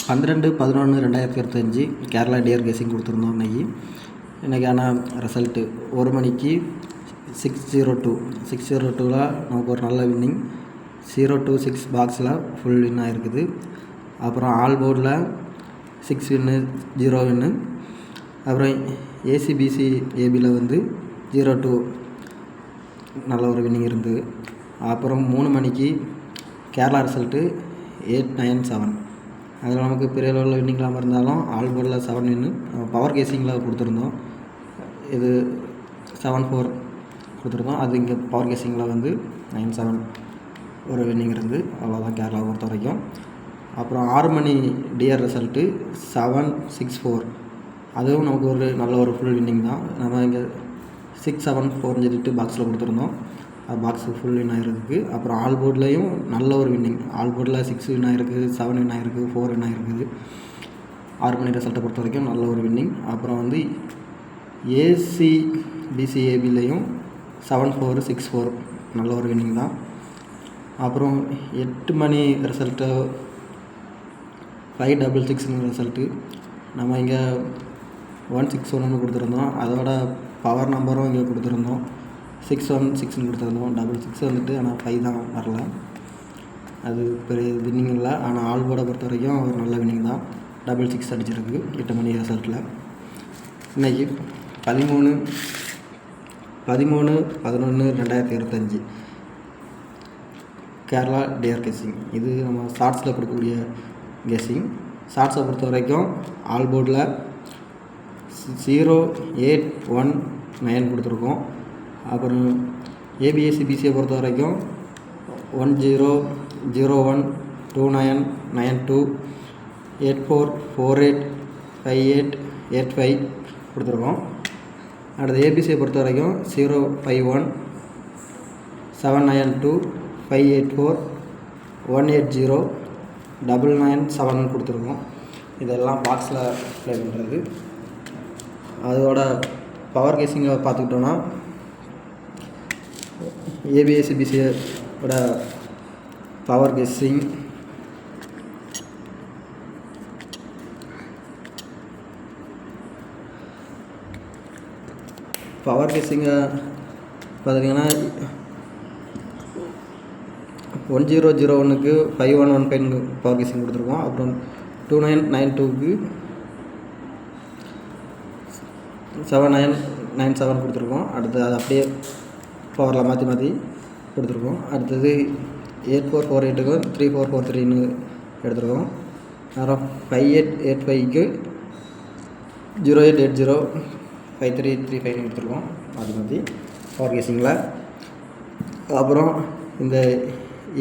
12/11/2025 Kerala dear guessing கொடுத்துருந்தோம். இன்றைக்கான result 1 மணிக்கு 602 நமக்கு ஒரு நல்ல வின்னிங். 026 பாக்ஸில் ஃபுல் வின் ஆகிருக்குது. அப்புறம் ஆல் போர்டில் 6 வின்னு 0 வின்னு. அப்புறம் ஏசிபிசி ஏபியில் 02 நல்ல ஒரு வின்னிங் இருந்தது. அப்புறம் 3 மணிக்கு கேரளா ரிசல்ட்டு 897. அதில் நமக்கு பெரிய லெவலில் வின்னிங் இல்லாமல் இருந்தாலும் ஆல் போர்டில் 7 வின்னு. பவர் கேசிங்கில் கொடுத்துருந்தோம். இது 74 கொடுத்துருக்கோம். அது இங்கே பவர் கேசிங்கில் 97 ஒரு வின்னிங் இருந்து. அவ்வளோதான் கேரளாவை பொறுத்த வரைக்கும். அப்புறம் 6 மணி டிஆர் ரிசல்ட்டு 764. அதுவும் நமக்கு ஒரு நல்ல ஒரு ஃபுல் வின்னிங் தான். நம்ம இங்கே 674 சொல்லிட்டு பாக்ஸில் கொடுத்துருந்தோம். அது பாக்ஸு ஃபுல் வின் ஆகிருக்கு. அப்புறம் ஆல் போர்ட்லேயும் நல்ல ஒரு வின்னிங். ஆல் போர்டில் 6 வின் ஆகிருக்கு, 7 வின் ஆகிருக்கு, 4 வின் ஆகிருக்குது. 6 மணி ரிசல்ட்டை பொறுத்த வரைக்கும் நல்ல ஒரு வின்னிங். அப்புறம் ஏசிபிசிஏபிலையும் 7464 நல்ல ஒரு வின்னிங் தான். அப்புறம் 8 மணி ரிசல்ட்டு 566 ரிசல்ட்டு நம்ம இங்கே 161 கொடுத்துருந்தோம். அதோட பவர் நம்பரும் இங்கே கொடுத்துருந்தோம். 616 கொடுத்துருந்தோம். 66 ஆனால் 5 தான் வரல. அது பெரிய வின்னிங் இல்லை. ஆனால் ஆல் போர்டை பொறுத்த வரைக்கும் ஒரு நல்ல வின்னிங் தான். 66 அடிச்சிருக்கு 8 மணி ரிசல்ட்டில். இன்றைக்கி 13/11/2025 கேரளா டியர் கெஸிங். இது நம்ம ஷார்ட்ஸில் கொடுக்கக்கூடிய கெஸிங். ஷார்ட்ஸை பொறுத்த வரைக்கும் ஆல் போர்டில் 0819 கொடுத்துருக்கோம். அப்புறம் ஏபிஎஸ்சிபிசியை பொறுத்த வரைக்கும் 10012992 84485885 கொடுத்துருக்கோம். அடுத்து ஏபிசியை பொறுத்த வரைக்கும் 051 792 584 180 997 கொடுத்துருக்கோம். இதெல்லாம் பாக்ஸில் ப்ளே பண்ணுறது. அதோட பவர் கேசிங்கை பார்த்துக்கிட்டோன்னா ஏபிஎஸ்சிபிசியோட பவர் கெஸ்ஸிங் பார்த்தீங்கன்னா 1001க்கு 5115 பவர் கெஸ்ஸிங் கொடுத்துருக்கோம். அப்புறம் 2992க்கு 7997 கொடுத்துருக்கோம். அடுத்து அது அப்படியே பவரில் மாற்றி கொடுத்துருக்கோம். அடுத்தது 8448க்கு 3443 எடுத்துருக்கோம். அப்புறம் 5885க்கு 0880 5335 எடுத்துருக்கோம். மாற்றி பவர் கேசிங்கில். அப்புறம் இந்த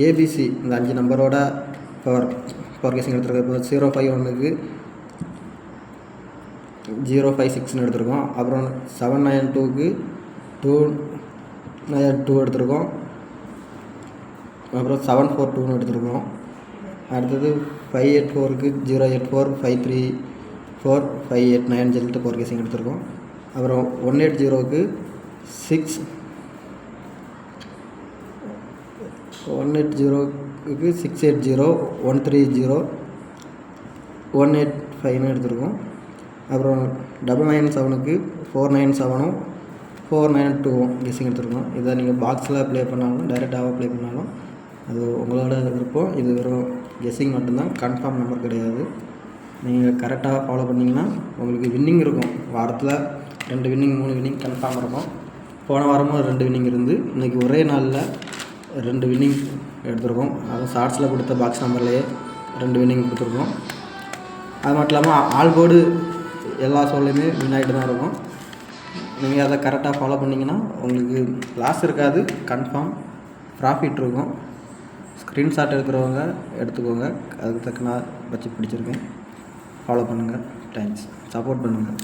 ஏபிசி இந்த 5 நம்பரோட பவர் கேசிங் எடுத்துருக்கோம். இப்போ 051க்கு 056 எடுத்துருக்கோம். அப்புறம் 792க்கு 292 எடுத்துருக்கோம். அப்புறம் 742 எடுத்துருக்கோம். அடுத்தது 584க்கு 084 534 589 சொல்லிட்டு பவர் கேசிங் எடுத்துருக்கோம். அப்புறம் 180க்கு 680 130 185 எடுத்துருக்கோம். அப்புறம் 997க்கு 497 492 கெஸ்ஸிங் எடுத்துருக்கோம். இதை நீங்கள் பாக்ஸில் ப்ளே பண்ணாலும் டைரெக்டாக ப்ளே பண்ணாலும் அது உங்களோட விருப்பம். இது வெறும் கெஸ்ஸிங் மட்டும்தான், கன்ஃபார்ம் நம்பர் கிடையாது. நீங்கள் கரெக்டாக ஃபாலோ பண்ணிங்கன்னா உங்களுக்கு வின்னிங் இருக்கும். வாரத்தில் 2 வின்னிங் 3 வின்னிங் கன்ஃபார்ம் இருக்கும். போன வாரமும் 2 வின்னிங் இருந்து இன்றைக்கி ஒரே நாளில் 2 வின்னிங் எடுத்துருக்கோம். அதுவும் ஷார்ட்ஸில் கொடுத்த பாக்ஸ் நம்பர்லேயே 2 வின்னிங் கொடுத்துருக்கோம். அது மட்டும் இல்லாமல் ஆல் போர்டு எல்லா ஷோலையுமே வின் ஆகிட்டு தான் இருக்கும். நீங்கள் அதை கரெக்டாக ஃபாலோ பண்ணிங்கன்னா உங்களுக்கு லாஸ் இருக்காது, கன்ஃபார்ம் ப்ராஃபிட் இருக்கும். ஸ்க்ரீன்ஷாட் எடுக்கிறவங்க எடுத்துக்கோங்க. அதுக்கு தக்க நான் வச்சு பிடிச்சிருக்கேன். ஃபாலோ பண்ணுங்கள். தேங்க்ஸ். சப்போர்ட் பண்ணுங்கள்.